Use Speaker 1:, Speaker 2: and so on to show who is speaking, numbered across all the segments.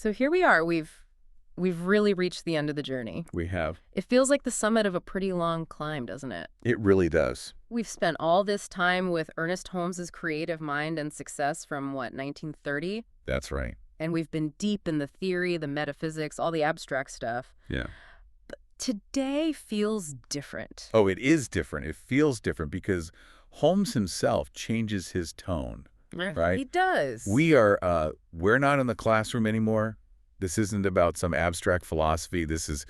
Speaker 1: So here we are. We've really reached the end of the journey.
Speaker 2: We have.
Speaker 1: It feels like the summit of a pretty long climb, doesn't it?
Speaker 2: It really does.
Speaker 1: We've spent all this time with Ernest Holmes's creative mind and success from, what, 1930?
Speaker 2: That's right.
Speaker 1: And we've been deep in the theory, the metaphysics, all the abstract stuff.
Speaker 2: Yeah.
Speaker 1: But today feels different.
Speaker 2: Oh, it is different. It feels different because Holmes himself changes his tone, right?
Speaker 1: He does.
Speaker 2: We're not in the classroom anymore. This isn't about some abstract philosophy. This is,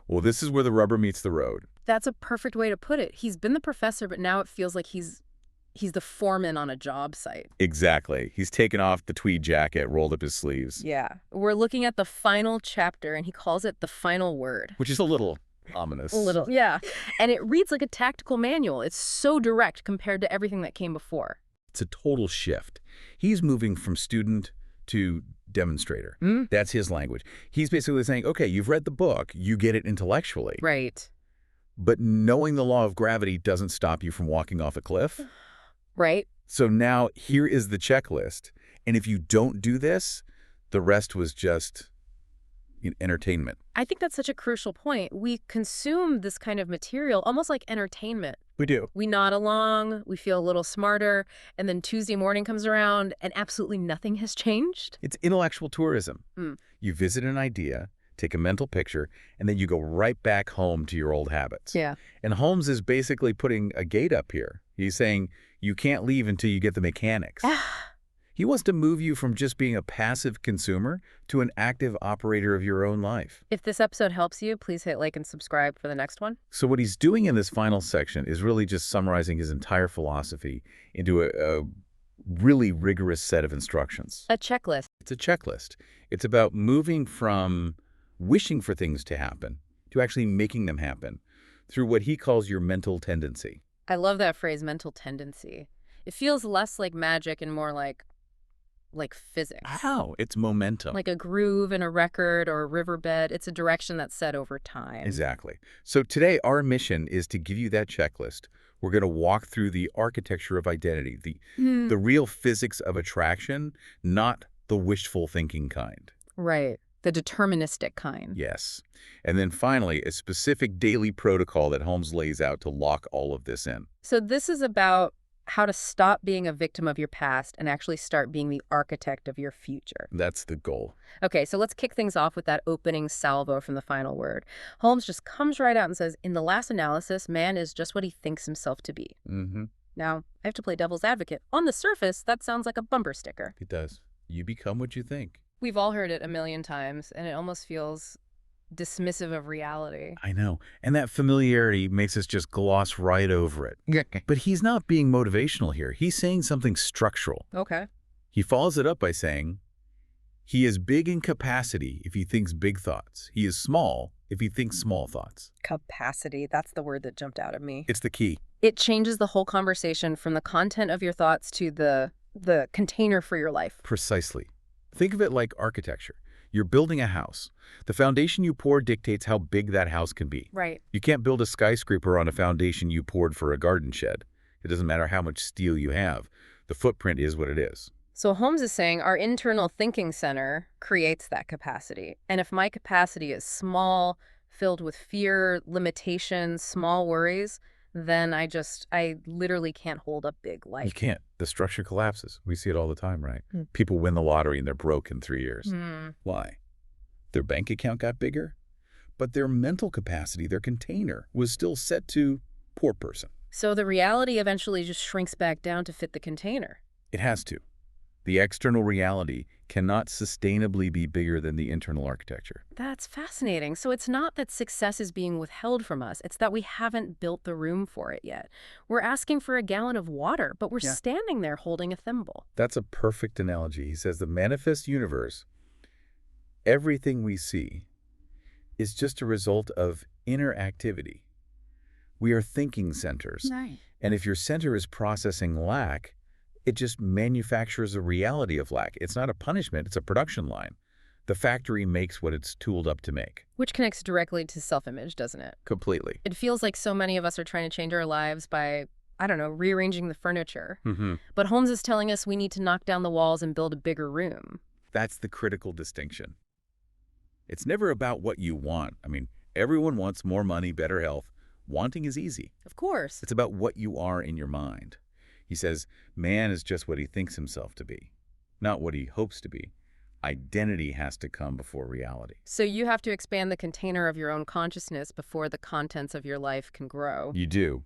Speaker 2: this is where the rubber meets the road.
Speaker 1: That's a perfect way to put it. He's been the professor, but now it feels like he's the foreman on a job site.
Speaker 2: Exactly. He's taken off the tweed jacket, rolled up his sleeves.
Speaker 1: Yeah. We're looking at the final chapter, and he calls it the final word.
Speaker 2: Which is a little ominous.
Speaker 1: A little, yeah. And it reads like a tactical manual. It's so direct compared to everything that came before.
Speaker 2: It's a total shift. He's moving from student to demonstrator. That's his language. He's basically saying, okay, you've read the book, you get it intellectually.
Speaker 1: Right.
Speaker 2: But knowing the law of gravity doesn't stop you from walking off a cliff.
Speaker 1: Right.
Speaker 2: So now here is the checklist. And if you don't do this, the rest was just entertainment.
Speaker 1: I think that's such a crucial point. We consume this kind of material almost like entertainment.
Speaker 2: We do.
Speaker 1: We nod along, we feel a little smarter, and then Tuesday morning comes around and absolutely nothing has changed.
Speaker 2: It's intellectual tourism. You visit an idea, take a mental picture, and then you go right back home to your old habits.
Speaker 1: Yeah.
Speaker 2: And Holmes is basically putting a gate up here. He's saying you can't leave until you get the mechanics. He wants to move you from just being a passive consumer to an active operator of your own life.
Speaker 1: If this episode helps you, please hit like and subscribe for the next one.
Speaker 2: So what he's doing in this final section is really just summarizing his entire philosophy into a really rigorous set of instructions.
Speaker 1: A checklist.
Speaker 2: It's a checklist. It's about moving from wishing for things to happen to actually making them happen through what he calls your mental tendency.
Speaker 1: I love that phrase, mental tendency. It feels less like magic and more like physics.
Speaker 2: How? It's momentum.
Speaker 1: Like a groove in a record or a riverbed. It's a direction that's set over time.
Speaker 2: Exactly. So today our mission is to give you that checklist. We're going to walk through the architecture of identity, the real physics of attraction, not the wishful thinking kind.
Speaker 1: Right. The deterministic kind.
Speaker 2: Yes. And then finally, a specific daily protocol that Holmes lays out to lock all of this in.
Speaker 1: So this is about how to stop being a victim of your past and actually start being the architect of your future.
Speaker 2: That's the goal.
Speaker 1: Okay, so let's kick things off with that opening salvo from the final word. Holmes just comes right out and says, in the last analysis, man is just what he thinks himself to be. Now, I have to play devil's advocate. On the surface, that sounds like a bumper sticker.
Speaker 2: It does. You become what you think.
Speaker 1: We've all heard it a million times, and it almost feels dismissive of reality.
Speaker 2: I know. And that familiarity makes us just gloss right over it. But he's not being motivational here. He's saying something structural.
Speaker 1: Okay.
Speaker 2: He follows it up by saying, he is big in capacity if he thinks big thoughts. He is small if he thinks small thoughts.
Speaker 1: Capacity. That's the word that jumped out at me.
Speaker 2: It's the key.
Speaker 1: It changes the whole conversation from the content of your thoughts to the container for your life.
Speaker 2: Precisely. Think of it like architecture. You're building a house. The foundation you pour dictates how big that house can be.
Speaker 1: Right.
Speaker 2: You can't build a skyscraper on a foundation you poured for a garden shed. It doesn't matter how much steel you have. The footprint is what it is.
Speaker 1: So Holmes is saying our internal thinking center creates that capacity. And if my capacity is small, filled with fear, limitations, small worries, then I literally can't hold up big life.
Speaker 2: You can't. The structure collapses. We see it all the time, right? People win the lottery and they're broke in 3 years. Why? Their bank account got bigger, but their mental capacity, their container, was still set to poor person.
Speaker 1: So the reality eventually just shrinks back down to fit the container.
Speaker 2: It has to. The external reality cannot sustainably be bigger than the internal architecture.
Speaker 1: That's fascinating. So it's not that success is being withheld from us. It's that we haven't built the room for it yet. We're asking for a gallon of water, but we're standing there holding a thimble.
Speaker 2: That's a perfect analogy. He says the manifest universe, everything we see, is just a result of inner activity. We are thinking centers.
Speaker 1: Right.
Speaker 2: And if your center is processing lack, it just manufactures a reality of lack. It's not a punishment, it's a production line. The factory makes what it's tooled up to make.
Speaker 1: Which connects directly to self-image, doesn't it?
Speaker 2: Completely.
Speaker 1: It feels like so many of us are trying to change our lives by, I don't know, rearranging the furniture. But Holmes is telling us we need to knock down the walls and build a bigger room.
Speaker 2: That's the critical distinction. It's never about what you want. I mean, everyone wants more money, better health. Wanting is easy.
Speaker 1: Of course.
Speaker 2: It's about what you are in your mind. He says, man is just what he thinks himself to be, not what he hopes to be. Identity has to come before reality.
Speaker 1: So you have to expand the container of your own consciousness before the contents of your life can grow.
Speaker 2: You do.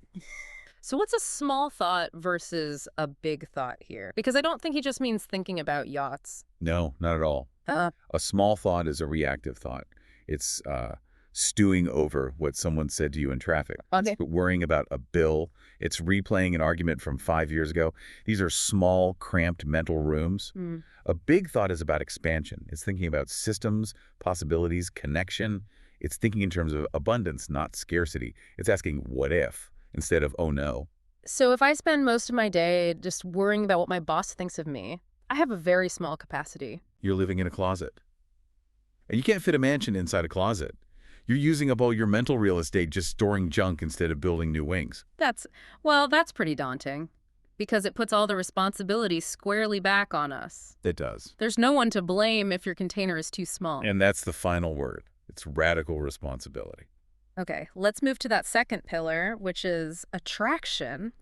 Speaker 1: So what's a small thought versus a big thought here? Because I don't think he just means thinking about yachts.
Speaker 2: No, not at all. A small thought is a reactive thought. It's stewing over what someone said to you in traffic.
Speaker 1: Okay.
Speaker 2: It's worrying about a bill. It's replaying an argument from 5 years ago. These are small, cramped mental rooms. A big thought is about expansion. It's thinking about systems, possibilities, connection. It's thinking in terms of abundance, not scarcity. It's asking, what if, instead of, oh no.
Speaker 1: So if I spend most of my day just worrying about what my boss thinks of me, I have a very small capacity.
Speaker 2: You're living in a closet. And you can't fit a mansion inside a closet. You're using up all your mental real estate just storing junk instead of building new wings.
Speaker 1: That's pretty daunting, because it puts all the responsibility squarely back on us.
Speaker 2: It does.
Speaker 1: There's no one to blame if your container is too small.
Speaker 2: And that's the final word. It's radical responsibility.
Speaker 1: Okay, let's move to that second pillar, which is attraction.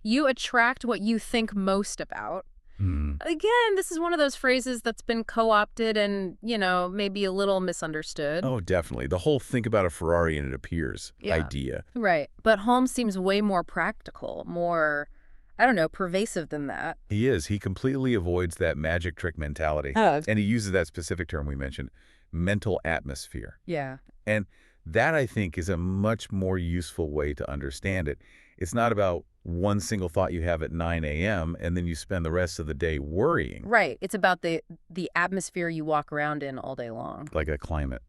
Speaker 1: You attract what you think most about. Again, this is one of those phrases that's been co-opted and, maybe a little misunderstood.
Speaker 2: Oh, definitely. The whole think about a Ferrari and it appears idea.
Speaker 1: Right. But Holmes seems way more practical, more, pervasive than that.
Speaker 2: He is. He completely avoids that magic trick mentality. And he uses that specific term we mentioned, mental atmosphere.
Speaker 1: Yeah.
Speaker 2: And that, I think, is a much more useful way to understand it. It's not about one single thought you have at 9 a.m. and then you spend the rest of the day worrying.
Speaker 1: Right. It's about the atmosphere you walk around in all day long.
Speaker 2: Like a climate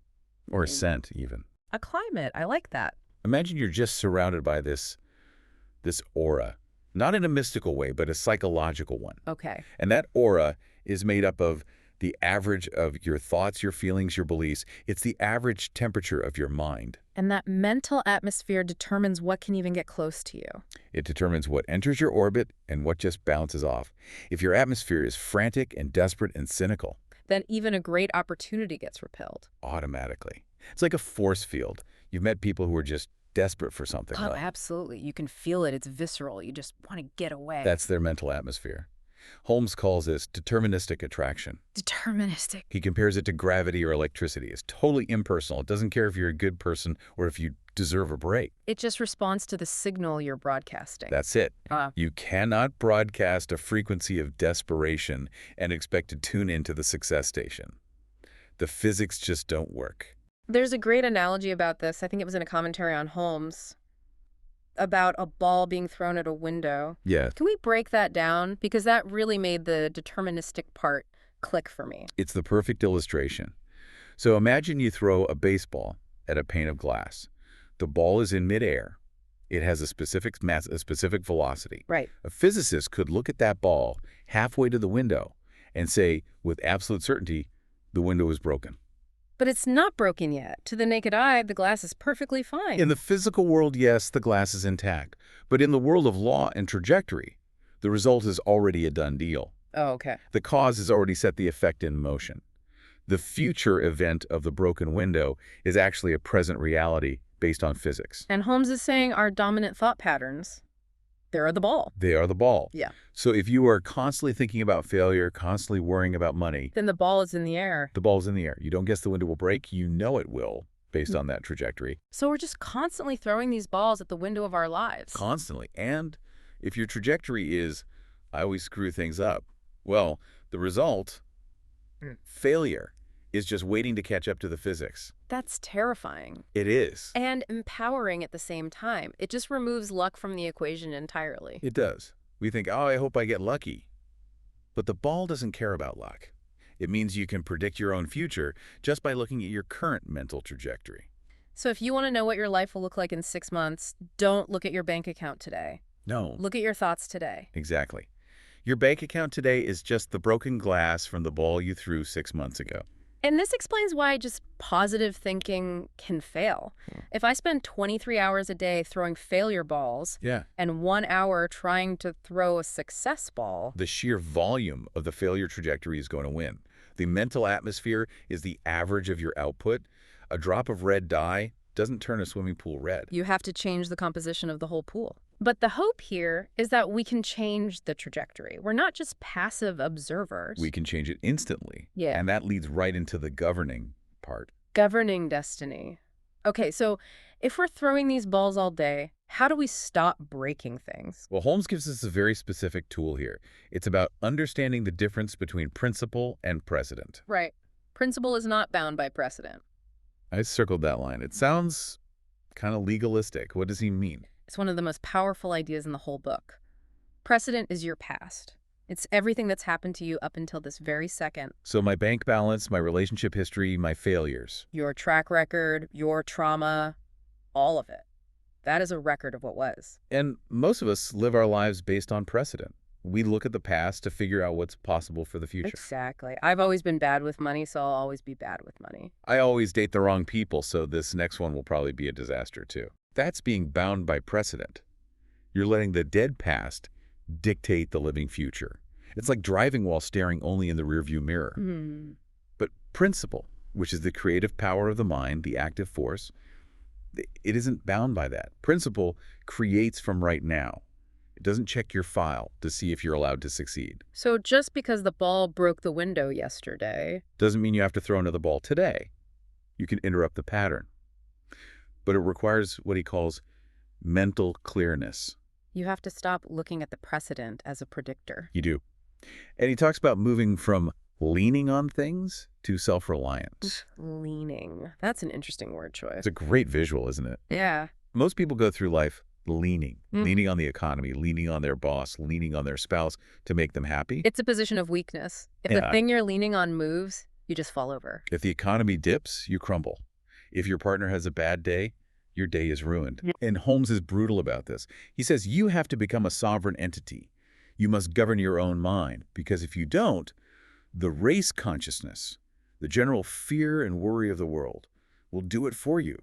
Speaker 2: or a scent even.
Speaker 1: A climate. I like that.
Speaker 2: Imagine you're just surrounded by this aura, not in a mystical way, but a psychological one.
Speaker 1: Okay.
Speaker 2: And that aura is made up of the average of your thoughts, your feelings, your beliefs. It's the average temperature of your mind.
Speaker 1: And that mental atmosphere determines what can even get close to you.
Speaker 2: It determines what enters your orbit and what just bounces off. If your atmosphere is frantic and desperate and cynical,
Speaker 1: then even a great opportunity gets repelled.
Speaker 2: Automatically. It's like a force field. You've met people who are just desperate for something.
Speaker 1: Oh, absolutely. You can feel it. It's visceral. You just want to get away.
Speaker 2: That's their mental atmosphere. Holmes calls this deterministic attraction.
Speaker 1: Deterministic.
Speaker 2: He compares it to gravity or electricity. It's totally impersonal. It doesn't care if you're a good person or if you deserve a break.
Speaker 1: It just responds to the signal you're broadcasting.
Speaker 2: That's it. You cannot broadcast a frequency of desperation and expect to tune into the success station. The physics just don't work.
Speaker 1: There's a great analogy about this. I think it was in a commentary on Holmes, about a ball being thrown at a window.
Speaker 2: Yeah.
Speaker 1: Can we break that down? Because that really made the deterministic part click for me.
Speaker 2: It's the perfect illustration. So imagine you throw a baseball at a pane of glass. The ball is in midair. It has a specific mass, a specific velocity.
Speaker 1: Right.
Speaker 2: A physicist could look at that ball halfway to the window and say, with absolute certainty, the window is broken.
Speaker 1: But it's not broken yet. To the naked eye, the glass is perfectly fine.
Speaker 2: In the physical world, yes, the glass is intact. But in the world of law and trajectory, the result is already a done deal.
Speaker 1: Oh, okay.
Speaker 2: The cause has already set the effect in motion. The future event of the broken window is actually a present reality based on physics.
Speaker 1: And Holmes is saying our dominant thought patterns, they're the ball.
Speaker 2: They are the ball.
Speaker 1: Yeah.
Speaker 2: So if you are constantly thinking about failure, constantly worrying about money,
Speaker 1: then the ball is in the air.
Speaker 2: The ball's in the air. You don't guess the window will break. You know it will, based on that trajectory.
Speaker 1: So we're just constantly throwing these balls at the window of our lives.
Speaker 2: Constantly. And if your trajectory is, I always screw things up, well, the result, failure, is just waiting to catch up to the physics.
Speaker 1: That's terrifying.
Speaker 2: It is.
Speaker 1: And empowering at the same time. It just removes luck from the equation entirely.
Speaker 2: It does. We think, oh, I hope I get lucky. But the ball doesn't care about luck. It means you can predict your own future just by looking at your current mental trajectory.
Speaker 1: So if you want to know what your life will look like in 6 months, don't look at your bank account today.
Speaker 2: No.
Speaker 1: Look at your thoughts today.
Speaker 2: Exactly. Your bank account today is just the broken glass from the ball you threw 6 months ago.
Speaker 1: And this explains why just positive thinking can fail. If I spend 23 hours a day throwing failure balls and 1 hour trying to throw a success ball,
Speaker 2: the sheer volume of the failure trajectory is going to win. The mental atmosphere is the average of your output. A drop of red dye doesn't turn a swimming pool red.
Speaker 1: You have to change the composition of the whole pool. But the hope here is that we can change the trajectory. We're not just passive observers.
Speaker 2: We can change it instantly.
Speaker 1: Yeah.
Speaker 2: And that leads right into the governing part.
Speaker 1: Governing destiny. Okay, so if we're throwing these balls all day, how do we stop breaking things?
Speaker 2: Well, Holmes gives us a very specific tool here. It's about understanding the difference between principle and precedent.
Speaker 1: Right. Principle is not bound by precedent.
Speaker 2: I circled that line. It sounds kind of legalistic. What does he mean?
Speaker 1: It's one of the most powerful ideas in the whole book. Precedent is your past. It's everything that's happened to you up until this very second.
Speaker 2: So my bank balance, my relationship history, my failures.
Speaker 1: Your track record, your trauma, all of it. That is a record of what was.
Speaker 2: And most of us live our lives based on precedent. We look at the past to figure out what's possible for the future.
Speaker 1: Exactly. I've always been bad with money, so I'll always be bad with money.
Speaker 2: I always date the wrong people, so this next one will probably be a disaster too. That's being bound by precedent. You're letting the dead past dictate the living future. It's like driving while staring only in the rearview mirror. But principle, which is the creative power of the mind, the active force, it isn't bound by that. Principle creates from right now. It doesn't check your file to see if you're allowed to succeed.
Speaker 1: So just because the ball broke the window yesterday...
Speaker 2: Doesn't mean you have to throw another ball today. You can interrupt the pattern. But it requires what he calls mental clearness.
Speaker 1: You have to stop looking at the precedent as a predictor.
Speaker 2: You do. And he talks about moving from leaning on things to self-reliance.
Speaker 1: Leaning. That's an interesting word choice.
Speaker 2: It's a great visual, isn't it?
Speaker 1: Yeah.
Speaker 2: Most people go through life leaning on the economy, leaning on their boss, leaning on their spouse to make them happy.
Speaker 1: It's a position of weakness. If the thing you're leaning on moves, you just fall over.
Speaker 2: If the economy dips, you crumble. If your partner has a bad day, your day is ruined. And Holmes is brutal about this. He says you have to become a sovereign entity. You must govern your own mind, because if you don't, the race consciousness, the general fear and worry of the world, will do it for you.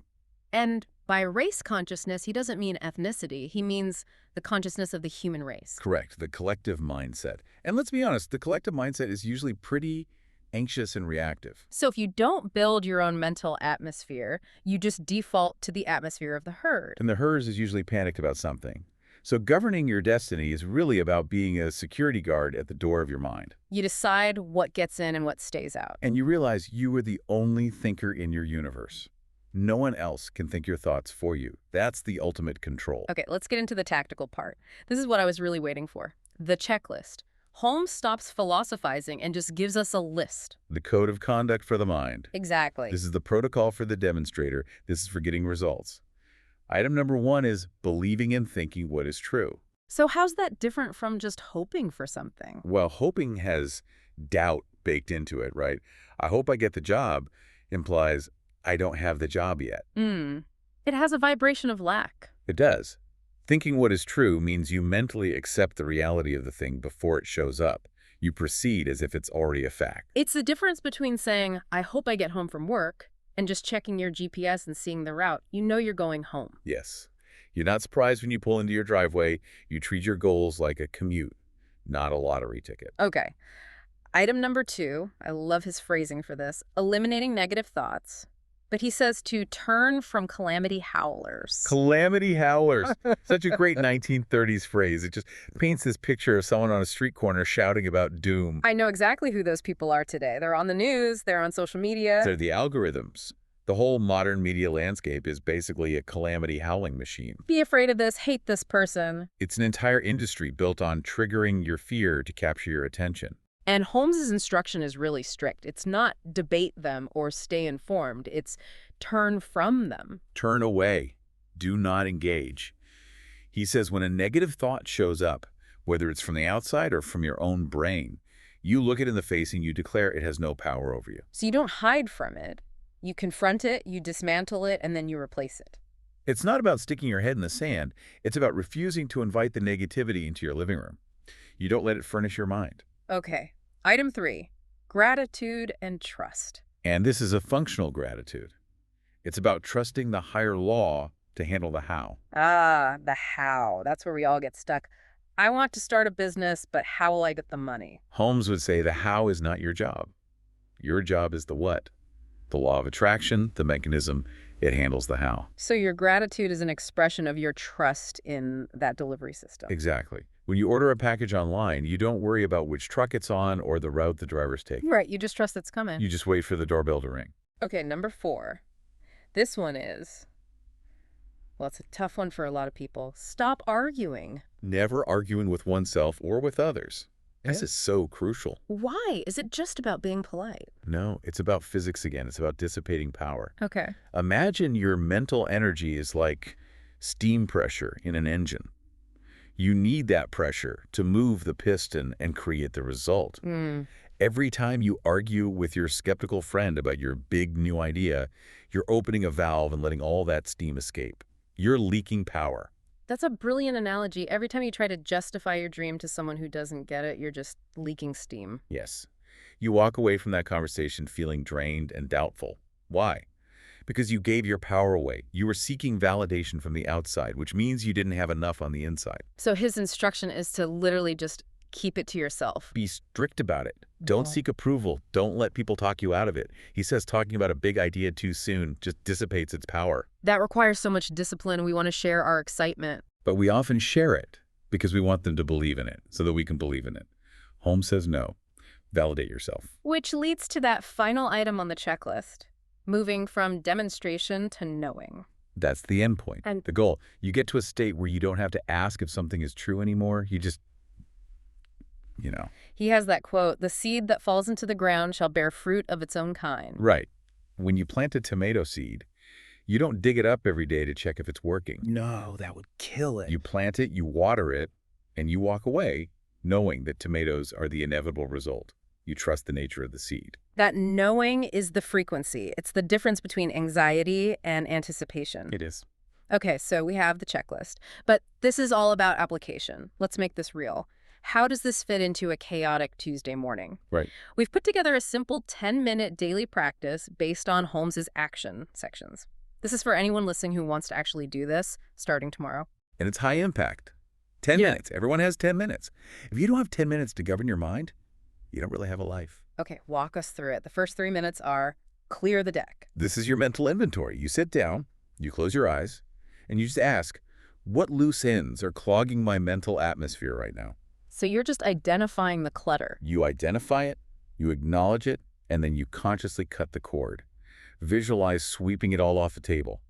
Speaker 1: And by race consciousness, he doesn't mean ethnicity. He means the consciousness of the human race.
Speaker 2: Correct, the collective mindset. And let's be honest, the collective mindset is usually pretty anxious and reactive.
Speaker 1: So if you don't build your own mental atmosphere, you just default to the atmosphere of the herd.
Speaker 2: And the herd is usually panicked about something. So governing your destiny is really about being a security guard at the door of your mind.
Speaker 1: You decide what gets in and what stays out.
Speaker 2: And you realize you are the only thinker in your universe. No one else can think your thoughts for you. That's the ultimate control.
Speaker 1: Okay, let's get into the tactical part. This is what I was really waiting for. The checklist. Holmes stops philosophizing and just gives us a list.
Speaker 2: The code of conduct for the mind.
Speaker 1: Exactly.
Speaker 2: This is the protocol for the demonstrator. This is for getting results. Item number 1 is believing and thinking what is true.
Speaker 1: So how's that different from just hoping for something?
Speaker 2: Well, hoping has doubt baked into it, right? I hope I get the job implies I don't have the job yet.
Speaker 1: It has a vibration of lack.
Speaker 2: It does. Thinking what is true means you mentally accept the reality of the thing before it shows up. You proceed as if it's already a fact.
Speaker 1: It's the difference between saying, I hope I get home from work, and just checking your GPS and seeing the route. You know you're going home.
Speaker 2: Yes. You're not surprised when you pull into your driveway. You treat your goals like a commute, not a lottery ticket.
Speaker 1: Okay. Item number 2, I love his phrasing for this, eliminating negative thoughts. But he says to turn from calamity howlers.
Speaker 2: Calamity howlers. Such a great 1930s phrase. It just paints this picture of someone on a street corner shouting about doom.
Speaker 1: I know exactly who those people are today. They're on the news. They're on social media.
Speaker 2: They're the algorithms. The whole modern media landscape is basically a calamity howling machine.
Speaker 1: Be afraid of this. Hate this person.
Speaker 2: It's an entire industry built on triggering your fear to capture your attention.
Speaker 1: And Holmes's instruction is really strict. It's not debate them or stay informed. It's turn from them.
Speaker 2: Turn away. Do not engage. He says when a negative thought shows up, whether it's from the outside or from your own brain, you look it in the face and you declare it has no power over you.
Speaker 1: So you don't hide from it. You confront it, you dismantle it, and then you replace it.
Speaker 2: It's not about sticking your head in the sand. It's about refusing to invite the negativity into your living room. You don't let it furnish your mind.
Speaker 1: Okay. Item 3, gratitude and trust.
Speaker 2: And this is a functional gratitude. It's about trusting the higher law to handle the how.
Speaker 1: Ah, the how. That's where we all get stuck. I want to start a business, but how will I get the money?
Speaker 2: Holmes would say the how is not your job. Your job is the what. The law of attraction, the mechanism, it handles the how.
Speaker 1: So your gratitude is an expression of your trust in that delivery system.
Speaker 2: Exactly. When you order a package online, you don't worry about which truck it's on or the route the driver's taking.
Speaker 1: Right, you just trust it's coming.
Speaker 2: You just wait for the doorbell to ring.
Speaker 1: Okay, number 4. This one is, well, it's a tough one for a lot of people. Stop arguing.
Speaker 2: Never arguing with oneself or with others. This is so crucial.
Speaker 1: Why? Is it just about being polite?
Speaker 2: No, it's about physics again. It's about dissipating power.
Speaker 1: Okay.
Speaker 2: Imagine your mental energy is like steam pressure in an engine. You need that pressure to move the piston and create the result. Every time you argue with your skeptical friend about your big new idea, you're opening a valve and letting all that steam escape. You're leaking power.
Speaker 1: That's a brilliant analogy. Every time you try to justify your dream to someone who doesn't get it, you're just leaking steam.
Speaker 2: Yes. You walk away from that conversation feeling drained and doubtful. Why? Because you gave your power away. You were seeking validation from the outside, which means you didn't have enough on the inside.
Speaker 1: So his instruction is to literally just keep it to yourself.
Speaker 2: Be strict about it. Don't seek approval. Don't let people talk you out of it. He says talking about a big idea too soon just dissipates its power.
Speaker 1: That requires so much discipline. We want to share our excitement.
Speaker 2: But we often share it because we want them to believe in it so that we can believe in it. Holmes says no. Validate yourself.
Speaker 1: Which leads to that final item on the checklist, moving from demonstration to knowing.
Speaker 2: That's the end point,
Speaker 1: And
Speaker 2: the goal. You get to a state where you don't have to ask if something is true anymore. You just,
Speaker 1: he has that quote, "The seed that falls into the ground shall bear fruit of its own kind."
Speaker 2: Right. When you plant a tomato seed, you don't dig it up every day to check if it's working.
Speaker 3: No, that would kill it.
Speaker 2: You plant it, you water it, and you walk away knowing that tomatoes are the inevitable result. You trust the nature of the seed.
Speaker 1: That knowing is the frequency. It's the difference between anxiety and anticipation.
Speaker 2: It is.
Speaker 1: Okay, so we have the checklist, but this is all about application. Let's make this real. How does this fit into a chaotic Tuesday morning?
Speaker 2: Right.
Speaker 1: We've put together a simple 10-minute daily practice based on Holmes's action sections. This is for anyone listening who wants to actually do this starting tomorrow.
Speaker 2: And it's high impact. 10 minutes. Everyone has 10 minutes. If you don't have 10 minutes to govern your mind, you don't really have a life.
Speaker 1: Okay, walk us through it. The first 3 minutes are clear the deck.
Speaker 2: This is your mental inventory. You sit down, you close your eyes, and you just ask, what loose ends are clogging my mental atmosphere right now?
Speaker 1: So you're just identifying the clutter.
Speaker 2: You identify it, you acknowledge it, and then you consciously cut the cord. Visualize sweeping it all off the table.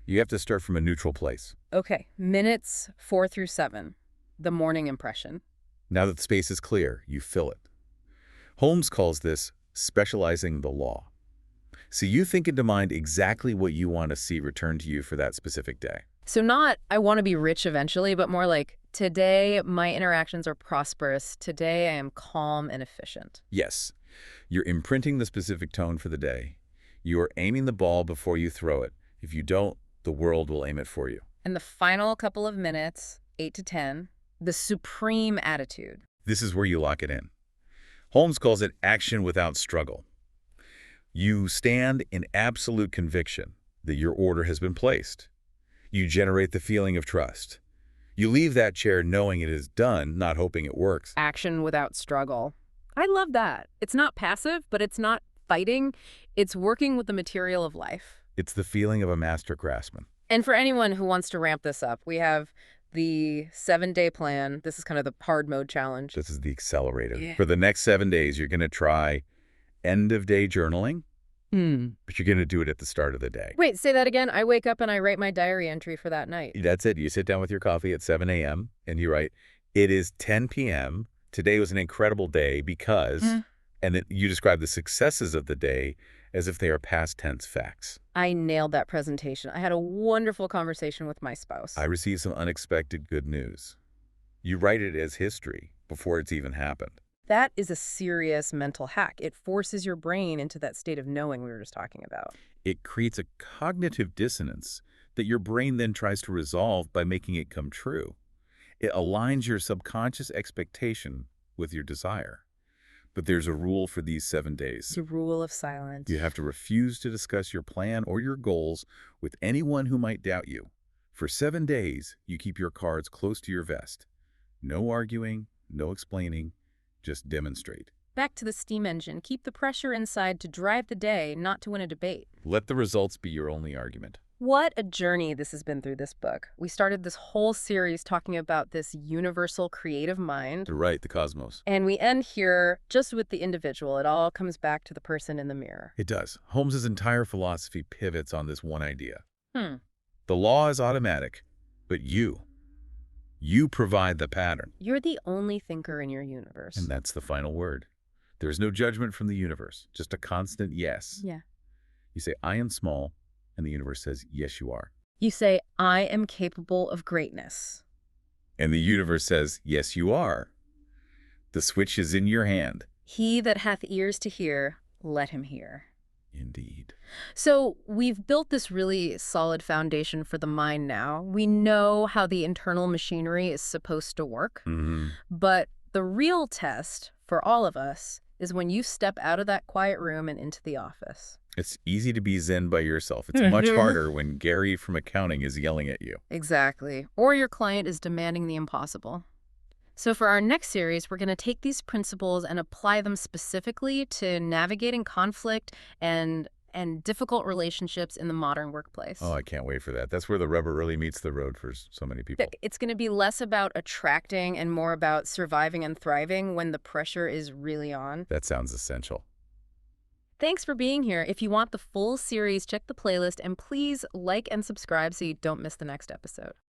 Speaker 2: You have to start from a neutral place.
Speaker 1: Okay, minutes 4 through 7, the morning impression.
Speaker 2: Now that the space is clear, you fill it. Holmes calls this specializing the law. So you think into mind exactly what you want to see returned to you for that specific day.
Speaker 1: So not, I want to be rich eventually, but more like, today my interactions are prosperous. Today I am calm and efficient.
Speaker 2: Yes, you're imprinting the specific tone for the day. You are aiming the ball before you throw it. If you don't, the world will aim it for you.
Speaker 1: And the final couple of minutes, 8 to 10, the supreme attitude.
Speaker 2: This is where you lock it in. Holmes calls it action without struggle. You stand in absolute conviction that your order has been placed. You generate the feeling of trust. You leave that chair knowing it is done, not hoping it works.
Speaker 1: Action without struggle. I love that. It's not passive, but it's not fighting. It's working with the material of life.
Speaker 2: It's the feeling of a master craftsman.
Speaker 1: And for anyone who wants to ramp this up, we have the 7-day plan. This is kind of the hard mode challenge.
Speaker 2: This is the accelerator.
Speaker 1: Yeah.
Speaker 2: For the next 7 days, you're going to try end-of-day journaling, but you're going to do it at the start of the day.
Speaker 1: Wait, say that again. I wake up and I write my diary entry for that night.
Speaker 2: That's it. You sit down with your coffee at 7 a.m. and you write, it is 10 p.m. Today was an incredible day because, and then you describe the successes of the day as if they are past tense facts.
Speaker 1: I nailed that presentation. I had a wonderful conversation with my spouse.
Speaker 2: I received some unexpected good news. You write it as history before it's even happened.
Speaker 1: That is a serious mental hack. It forces your brain into that state of knowing we were just talking about.
Speaker 2: It creates a cognitive dissonance that your brain then tries to resolve by making it come true. It aligns your subconscious expectation with your desire. But there's a rule for these 7 days.
Speaker 1: The rule of silence.
Speaker 2: You have to refuse to discuss your plan or your goals with anyone who might doubt you. For 7 days, you keep your cards close to your vest. No arguing, no explaining, just demonstrate.
Speaker 1: Back to the steam engine. Keep the pressure inside to drive the day, not to win a debate.
Speaker 2: Let the results be your only argument.
Speaker 1: What a journey this has been through this book. We started this whole series talking about this universal creative mind.
Speaker 2: Right, the cosmos.
Speaker 1: And we end here just with the individual. It all comes back to the person in the mirror.
Speaker 2: It does. Holmes's entire philosophy pivots on this one idea.
Speaker 1: Hmm.
Speaker 2: The law is automatic, but you provide the pattern.
Speaker 1: You're the only thinker in your universe.
Speaker 2: And that's the final word. There is no judgment from the universe, just a constant yes.
Speaker 1: Yeah.
Speaker 2: You say, I am small, and the universe says, yes, you are.
Speaker 1: You say, I am capable of greatness.
Speaker 2: And the universe says, yes, you are. The switch is in your hand.
Speaker 1: He that hath ears to hear, let him hear.
Speaker 2: Indeed.
Speaker 1: So we've built this really solid foundation for the mind now. We know how the internal machinery is supposed to work. But the real test for all of us is when you step out of that quiet room and into the office.
Speaker 2: It's easy to be zen by yourself. It's much harder when Gary from accounting is yelling at you.
Speaker 1: Exactly. Or your client is demanding the impossible. So for our next series, we're going to take these principles and apply them specifically to navigating conflict and difficult relationships in the modern workplace.
Speaker 2: Oh, I can't wait for that. That's where the rubber really meets the road for so many people.
Speaker 1: It's going to be less about attracting and more about surviving and thriving when the pressure is really on.
Speaker 2: That sounds essential.
Speaker 1: Thanks for being here. If you want the full series, check the playlist and please like and subscribe so you don't miss the next episode.